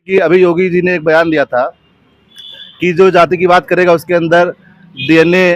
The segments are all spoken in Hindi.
कि अभी योगी जी ने एक बयान दिया था कि जो जाति की बात करेगा उसके अंदर डीएनए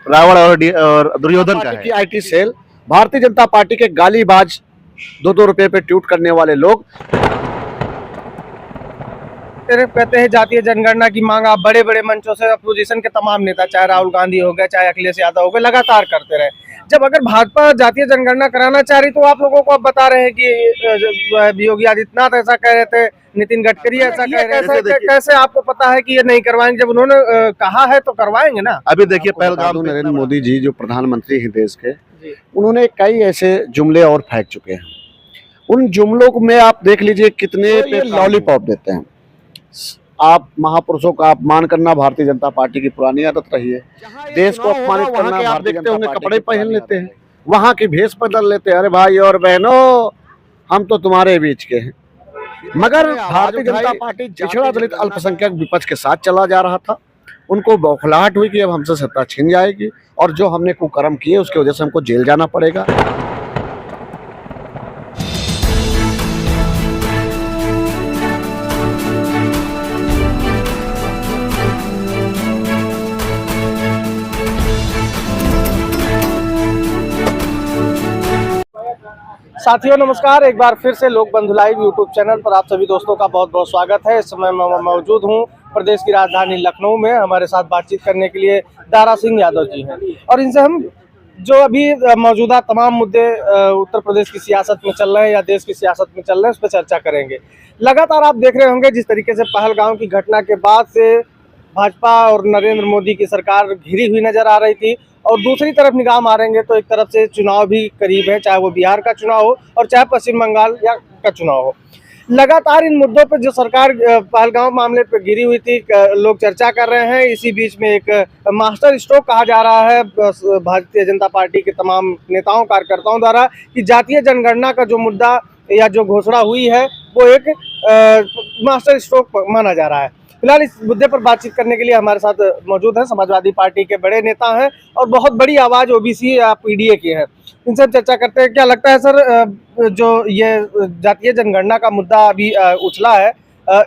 रावण और दुर्योधन का है। IT cell, Bharatiya Janata party के गालीबाज 2-2 रुपए पे ट्वीट करने वाले लोग कहते हैं जातीय जनगणना की मांग आप बड़े बड़े मंचों से अपोजिशन के तमाम नेता, चाहे राहुल गांधी हो गए, चाहे अखिलेश यादव हो गए, लगातार करते रहे। जब अगर भाजपा जातीय जनगणना कराना चाह रही तो आप लोगों को अब बता रहे हैं कि योगी आदित्यनाथ ऐसा कह रहे थे, नितिन गडकरी ऐसा कह रहे थे, कैसे आपको पता है कि ये नहीं करवाएंगे? जब उन्होंने कहा है तो करवाएंगे ना। अभी देखिए पहलगाम नरेंद्र मोदी जी जो प्रधानमंत्री हैं देश के, उन्होंने कई ऐसे जुमले और फेंक चुके हैं। उन जुमलों में आप देख लीजिए कितने पे लॉलीपॉप देते हैं। आप महापुरुषों का अपमान करना भारतीय जनता पार्टी की पुरानी आदत रही है। देश को अपमानित करना आप देखते होंगे, कपड़े पहन लेते हैं, वहां की भेष बदल लेते हैं। अरे भाई और बहनों, हम तो तुम्हारे बीच के हैं। मगर भारतीय जनता पार्टी पिछड़ा दलित अल्पसंख्यक विपक्ष के साथ चला जा रहा था। उनको बौखलाहट हुई कि अब हमसे सत्ता छीन जाएगी और जो हमने कुकर्म किए उसकी वजह से हमको जेल जाना पड़ेगा। साथियों नमस्कार, एक बार फिर से लोक बंधु लाइव यूट्यूब चैनल पर आप सभी दोस्तों का बहुत बहुत स्वागत है। इस समय मैं मौजूद हूं प्रदेश की राजधानी लखनऊ में। हमारे साथ बातचीत करने के लिए दारा सिंह यादव जी हैं और इनसे हम जो अभी मौजूदा तमाम मुद्दे उत्तर प्रदेश की सियासत में चल रहे हैं या देश की सियासत में चल रहे हैं उस पर चर्चा करेंगे। लगातार आप देख रहे होंगे जिस तरीके से पहलगाम की घटना के बाद से भाजपा और नरेंद्र मोदी की सरकार घिरी हुई नजर आ रही थी और दूसरी तरफ निगाह मारेंगे तो एक तरफ से चुनाव भी करीब है, चाहे वो बिहार का चुनाव हो और चाहे पश्चिम बंगाल या का चुनाव हो। लगातार इन मुद्दों पर जो सरकार पहलगाम मामले पर घिरी हुई थी, लोग चर्चा कर रहे हैं। इसी बीच में एक मास्टर स्ट्रोक कहा जा रहा है भारतीय जनता पार्टी के तमाम नेताओं कार्यकर्ताओं द्वारा कि जातीय जनगणना का जो मुद्दा या जो घोषणा हुई है वो एक मास्टर स्ट्रोक माना जा रहा है। फिलहाल इस मुद्दे पर बातचीत करने के लिए हमारे साथ मौजूद हैं समाजवादी पार्टी के बड़े नेता हैं और बहुत बड़ी आवाज ओबीसी या पीडीए की है। इनसे चर्चा करते हैं। क्या लगता है सर, जो ये जातीय जनगणना का मुद्दा अभी उछला है,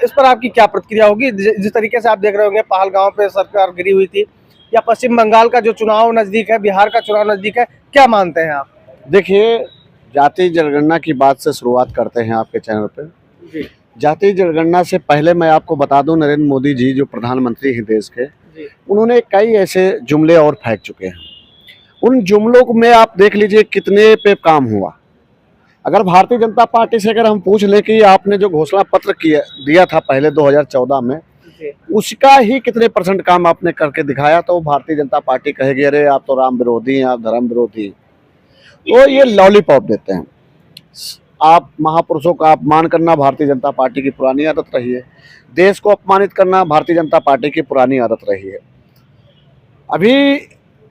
इस पर आपकी क्या प्रतिक्रिया होगी? जिस तरीके से आप देख रहे होंगे पहलगाम पे सरकार गिरी हुई थी या पश्चिम बंगाल का जो चुनाव नजदीक है, बिहार का चुनाव नजदीक है, क्या मानते हैं आप? देखिए, जातीय जनगणना की बात से शुरुआत करते हैं आपके चैनल पे। जी। जातीय जनगणना से पहले मैं आपको बता दूं, नरेंद्र मोदी जी जो प्रधानमंत्री हैं देश के, उन्होंने कई ऐसे जुमले और फेंक चुके हैं। उन जुमलों में आप देख लीजिए कितने पे काम हुआ। अगर भारतीय जनता पार्टी से अगर हम पूछ लें कि आपने जो घोषणा पत्र दिया था पहले 2014 में, उसका ही कितने % काम आपने करके दिखाया, तो भारतीय जनता पार्टी कहेगी अरे आप तो राम विरोधी हैं, आप धर्म विरोधी हैं। तो ये लॉलीपॉप देते हैं। आप महापुरुषों का अपमान करना भारतीय जनता पार्टी की पुरानी आदत रही है। देश को अपमानित करना भारतीय जनता पार्टी की पुरानी आदत रही है। अभी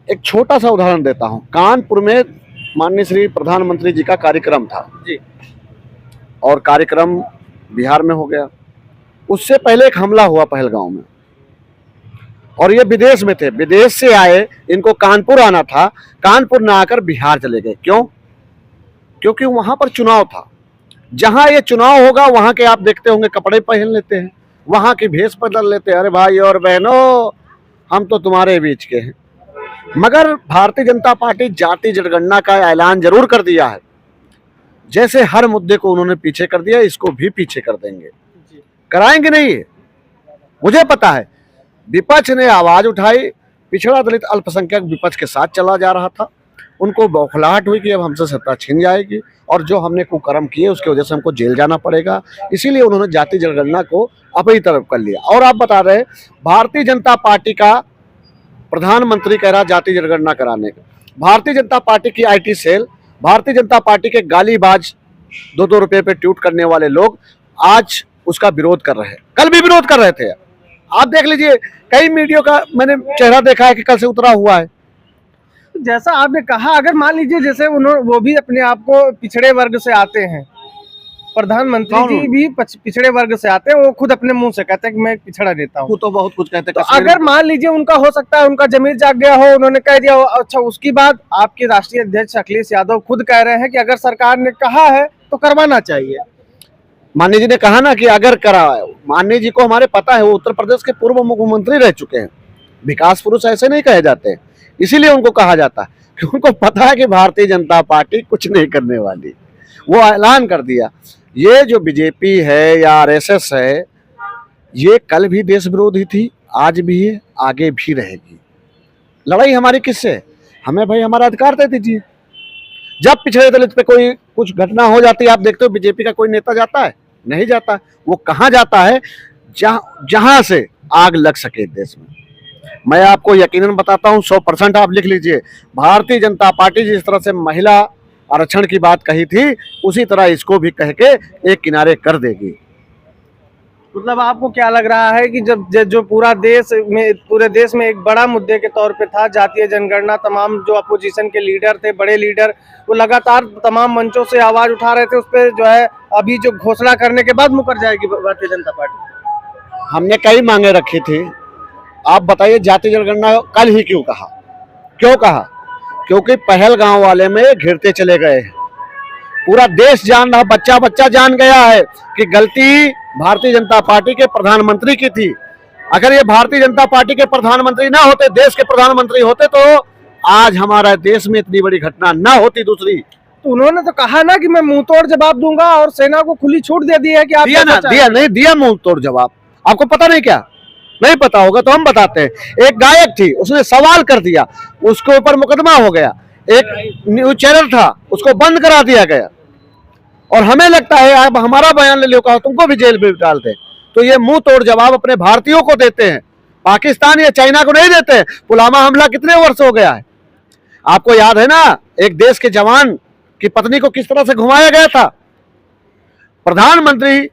एक छोटा सा उदाहरण देता हूं। कानपुर में माननीय श्री प्रधानमंत्री जी का कार्यक्रम था जी, और कार्यक्रम बिहार में हो गया। उससे पहले एक हमला हुआ पहलगाम में और ये विदेश में थे, विदेश से आए, इनको कानपुर आना था, कानपुर ना आकर बिहार चले गए। क्यों? क्योंकि वहां पर चुनाव था। जहां ये चुनाव होगा वहां के आप देखते होंगे कपड़े पहन लेते हैं, वहां की भेष बदल लेते हैं। अरे भाई और बहनों, हम तो तुम्हारे बीच के हैं। मगर भारतीय जनता पार्टी जाति जनगणना का ऐलान जरूर कर दिया है। जैसे हर मुद्दे को उन्होंने पीछे कर दिया, इसको भी पीछे कर देंगे। कराएंगे नहीं है, मुझे पता है। विपक्ष ने आवाज उठाई, पिछड़ा दलित अल्पसंख्यक विपक्ष के साथ चला जा रहा था। उनको बौखलाहट हुई कि अब हमसे सत्ता छीन जाएगी और जो हमने कुकर्म किए उसकी वजह से हमको जेल जाना पड़ेगा। इसीलिए उन्होंने जाति जनगणना को अपनी तरफ कर लिया। और आप बता रहे, भारतीय जनता पार्टी का प्रधानमंत्री कह रहा जाति जनगणना कराने का। भारतीय जनता पार्टी की IT cell, Bharatiya Janata party के गालीबाज 2-2 रुपए पे ट्वीट करने वाले लोग आज उसका विरोध कर रहे हैं। कल भी विरोध कर रहे थे। आप देख लीजिए, कई मीडिया का मैंने चेहरा देखा है कि कल से उतरा हुआ है। जैसा आपने कहा, अगर मान लीजिए जैसे वो भी अपने आप को पिछड़े वर्ग से आते हैं, प्रधानमंत्री जी भी पिछड़े वर्ग से आते हैं, वो खुद अपने मुंह से कहते हैं कि मैं पिछड़ा नेता हूँ। वो तो बहुत कुछ कहते हैं। तो अगर मान लीजिए उनका हो सकता है उनका जमीर जाग गया हो, उन्होंने कह दिया हो, अच्छा उसकी बात आपके राष्ट्रीय अध्यक्ष अखिलेश यादव खुद कह रहे हैं कि अगर सरकार ने कहा है तो करवाना चाहिए। मान्य जी ने कहा ना कि अगर करा, मान्य जी को हमारे पता है, वो उत्तर प्रदेश के पूर्व मुख्यमंत्री रह चुके हैं। विकास पुरुष ऐसे नहीं कहे जाते, इसीलिए उनको कहा जाता है कि उनको पता है कि भारतीय जनता पार्टी कुछ नहीं करने वाली। वो ऐलान कर दिया। ये जो बीजेपी है या आरएसएस है, ये कल भी देश विरोधी थी, आज भी है, आगे भी रहेगी। लड़ाई हमारी किससे? हमें भाई हमारा अधिकार दे दीजिए। जब पिछड़े दलित पे कोई कुछ घटना हो जाती है, आप देखते हो बीजेपी का कोई नेता जाता है? नहीं जाता। वो कहाँ जाता है? जहां से आग लग सके देश में। मैं आपको यकीनन बताता हूं, 100% आप लिख लीजिए, भारतीय जनता पार्टी जिस तरह से महिला आरक्षण की बात कही थी, उसी तरह इसको भी कह के एक किनारे कर देगी। मतलब आपको क्या लग रहा है कि जब जो पूरे देश में एक बड़ा मुद्दे के तौर पे था जातीय जनगणना, तमाम जो अपोजिशन के लीडर थे, बड़े लीडर, वो लगातार तमाम मंचों से आवाज उठा रहे थे, उस पर जो है अभी जो घोषणा करने के बाद मुकर जाएगी भारतीय जनता पार्टी? हमने कई मांगे रखी थी। आप बताइए, जातीय जनगणना कल ही क्यों कहा? क्यों कहा? क्योंकि पहलगांव वाले में घिरते चले गए। पूरा देश जान रहा, बच्चा बच्चा जान गया है कि गलती भारतीय जनता पार्टी के प्रधानमंत्री की थी। अगर ये भारतीय जनता पार्टी के प्रधानमंत्री ना होते, देश के प्रधानमंत्री होते, तो आज हमारा देश में इतनी बड़ी घटना ना होती। दूसरी, तो उन्होंने तो कहा ना कि मैं मुंह तोड़ जवाब दूंगा, और सेना को खुली छूट दे दी है कि आप दिया मुंह तोड़ जवाब। आपको पता नहीं क्या? नहीं पता होगा तो हम बताते हैं। एक गायक थी, उसने सवाल कर दिया, उसके ऊपर मुकदमा हो गया। एक न्यूज चैनल था, उसको बंद करा दिया गया। और हमें लगता है आप हमारा बयान ले लो, कहा तुमको भी जेल में डालते। तो ये मुंह तोड़ जवाब अपने भारतीयों को देते हैं, पाकिस्तान या चाइना को नहीं देते। पुलवामा हमला कितने वर्ष हो गया है? आपको याद है ना, एक देश के जवान की पत्नी को किस तरह से घुमाया गया था। प्रधानमंत्री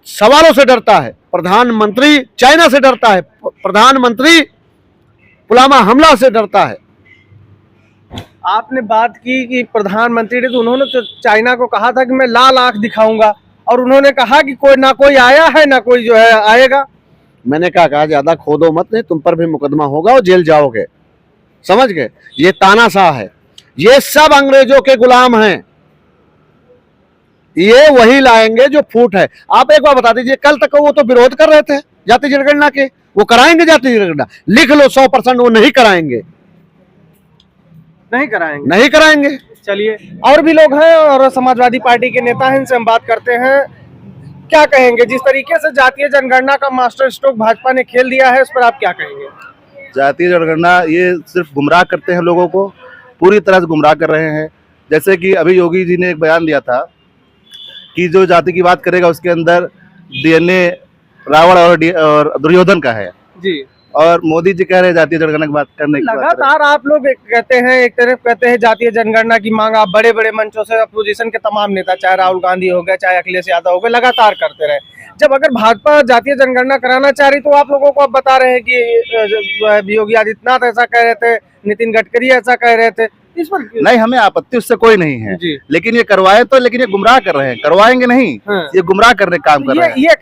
सवालों से डरता है, प्रधानमंत्री चाइना से डरता है, प्रधानमंत्री पुलवामा हमला से डरता है। आपने बात की कि प्रधानमंत्री ने, तो उन्होंने तो चाइना को कहा था कि मैं लाल आंख दिखाऊंगा, और उन्होंने कहा कि कोई ना कोई आया है ना कोई जो है आएगा। मैंने कहा ज्यादा खोदो मत, नहीं तुम पर भी मुकदमा होगा और जेल जाओगे। समझ गए? ये तानाशाह है, ये सब अंग्रेजों के गुलाम हैं। ये वही लाएंगे जो फूट है। आप एक बार बता दीजिए, कल तक वो तो विरोध कर रहे थे जातीय जनगणना के, वो कराएंगे जातीय जनगणना? लिख लो 100% वो नहीं कराएंगे। नहीं कराएंगे। चलिए, और भी लोग हैं और समाजवादी पार्टी के नेता हैं, इनसे हम बात करते हैं। क्या कहेंगे जिस तरीके से जातीय जनगणना का मास्टर स्ट्रोक भाजपा ने खेल दिया है, इस पर आप क्या कहेंगे? जातीय जनगणना ये सिर्फ गुमराह करते हैं, लोगों को पूरी तरह से गुमराह कर रहे हैं। जैसे कि अभी योगी जी ने एक बयान दिया था कि जो जाति की बात करेगा उसके अंदर डीएनए रावण और दुर्योधन का है जी। और मोदी जी कह रहे हैं जातीय जनगणना की बात करने की। लगातार आप लोग कहते हैं, एक तरफ कहते हैं जातीय जनगणना की मांग आप बड़े बड़े मंचों से अपोजिशन के तमाम नेता, चाहे राहुल गांधी हो गए, चाहे अखिलेश यादव हो गए, लगातार करते रहे। जब अगर भाजपा जातीय जनगणना कराना चाह रही, तो आप लोगों को अब बता रहे हैं कि योगी आदित्यनाथ ऐसा कह रहे थे, नितिन गडकरी ऐसा कह रहे थे, इस पर नहीं, हमें आपत्ति उससे कोई नहीं है जी। लेकिन ये करवाए तो, लेकिन ये गुमराह कर रहे हैं, करवाएंगे नहीं। हाँ। ये गुमराह करने का काम कर रहे हैं। ये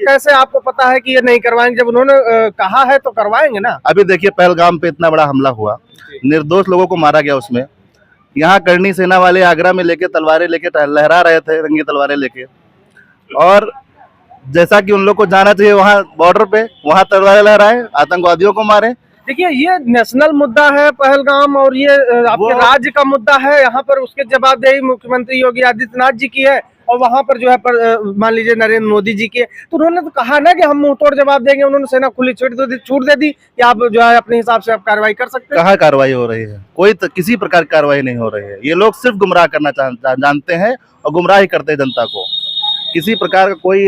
कैसे आपको पता है कि ये नहीं करवाएंगे? जब उन्होंने कहा है तो करवाएंगे ना। अभी देखिए, पहलगाम पे इतना बड़ा हमला हुआ, निर्दोष लोगों को मारा गया उसमें। यहाँ करनी सेना वाले आगरा में लेके तलवारें लेके लहरा रहे थे, रंगी तलवारें लेके, और जैसा कि उन लोग को जाना चाहिए वहाँ बॉर्डर पे, वहाँ तलवारें लहराए, आतंकवादियों को मारे। देखिए, ये नेशनल मुद्दा है पहलगाम, और ये आपके राज्य का मुद्दा है। यहाँ पर उसके जवाबदेही मुख्यमंत्री योगी आदित्यनाथ जी की है, और वहाँ पर जो है मान लीजिए नरेंद्र मोदी जी की है। तो उन्होंने तो कहा ना कि हम मुंह तोड़ जवाब देंगे। उन्होंने सेना खुली छूट दे दी कि आप जो है अपने हिसाब से आप कार्रवाई कर सकते हैं। कहाँ कार्रवाई हो रही है? कोई किसी प्रकार की कार्रवाई नहीं हो रही है। ये लोग सिर्फ गुमराह करना जानते हैं और गुमराह ही करते हैं जनता को। किसी प्रकार का कोई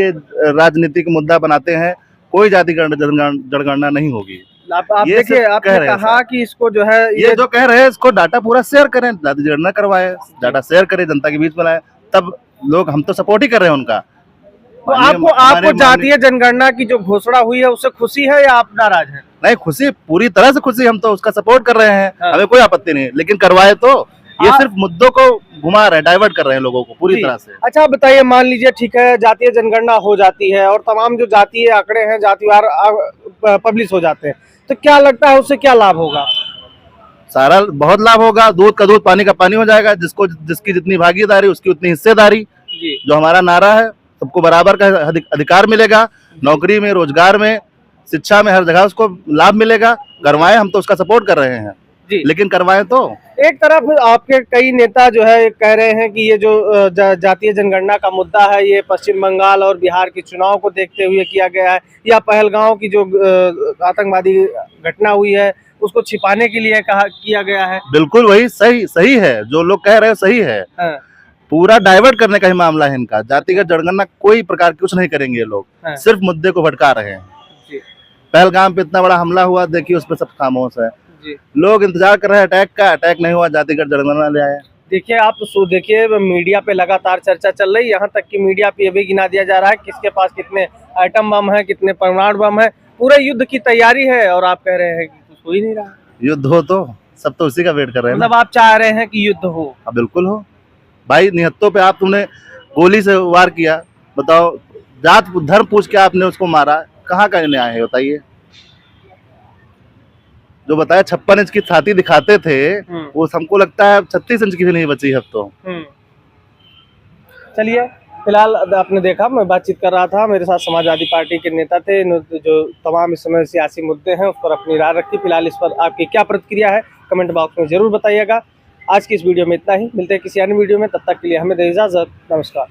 राजनीतिक मुद्दा बनाते हैं, कोई जाति जनगणना नहीं होगी। आप देखिए, आपने कहा कि इसको जो है ये जो कह रहे हैं, इसको डाटा पूरा शेयर करें, जाति जनगणना करवाए, डाटा शेयर करें, जनता के बीच में लाए, तब लोग, हम तो सपोर्ट ही कर रहे हैं उनका। तो आपको जातीय जनगणना की जो घोषणा हुई है उससे खुशी है या आप नाराज हैं? नहीं, खुशी, पूरी तरह से खुशी, हम तो उसका सपोर्ट कर रहे हैं। हाँ। हमें कोई आपत्ति नहीं, लेकिन करवाए तो ये सिर्फ मुद्दों को घुमा रहे हैं, डाइवर्ट कर रहे हैं लोगों को पूरी तरह से। अच्छा, बताइए, मान लीजिए ठीक है, जातीय जनगणना हो जाती है और तमाम जो जातीय आंकड़े हैं जातिवार पब्लिश हो जाते हैं, तो क्या लगता है उससे क्या लाभ होगा? सारा बहुत लाभ होगा। दूध का दूध, पानी का पानी हो जाएगा। जिसकी जितनी भागीदारी उसकी उतनी हिस्सेदारी, जो हमारा नारा है, सबको बराबर का अधिकार मिलेगा, नौकरी में, रोजगार में, शिक्षा में, हर जगह उसको लाभ मिलेगा। करवाएं, हम तो उसका सपोर्ट कर रहे हैं, जी। लेकिन करवाएं तो। एक तरफ आपके कई नेता जो है कह रहे हैं कि ये जो जातीय जनगणना का मुद्दा है ये पश्चिम बंगाल और बिहार के चुनाव को देखते हुए किया गया है, या पहलगांव की जो आतंकवादी घटना हुई है उसको छिपाने के लिए किया गया है। बिल्कुल वही सही है, जो लोग कह रहे हैं सही है। हाँ। पूरा डाइवर्ट करने का ही मामला है इनका। जातिगत जनगणना कोई प्रकार की कुछ नहीं करेंगे ये लोग, हाँ। सिर्फ मुद्दे को भटका रहे हैं। जी। पहलगाम पे इतना बड़ा हमला हुआ, देखिए उस पर सब खामोश है। जी। लोग इंतजार कर रहे हैं अटैक का, अटैक नहीं हुआ, जातिगत जनगणना ले आए। देखिए आप देखिए मीडिया पे लगातार चर्चा चल रही है, यहाँ तक कि मीडिया पे ये भी गिना दिया जा रहा है किसके पास कितने आइटम बम है, कितने परमाणु बम है, पूरे युद्ध की तैयारी है, और आप कह रहे हैं कि कुछ हो ही नहीं रहा। युद्ध हो तो सब तो उसी का वेट कर रहे हैं ना। मतलब आप चाह रहे हैं कि युद्ध हो? हाँ बिल्कुल हो भाई। निहत्तों पे आप तुमने गोली से वार किया, बताओ, जात धर्म पूछ के आपने उसको मारा, कहाँ का न्याय है बताइए। जो बताया 56 इंच की छाती दिखाते थे, वो हमको लगता है 36 इंच की भी नहीं बची है अब तो। चलिए, फिलहाल आपने देखा मैं बातचीत कर रहा था, मेरे साथ समाजवादी पार्टी के नेता थे, जो तमाम इस समय सियासी मुद्दे हैं उस पर अपनी राय रखी। फिलहाल इस पर आपकी क्या प्रतिक्रिया है कमेंट बॉक्स में जरूर बताइएगा। आज की इस वीडियो में इतना ही, मिलते हैं किसी अन्य वीडियो में, तब तक के लिए हमें दे इजाजत, नमस्कार।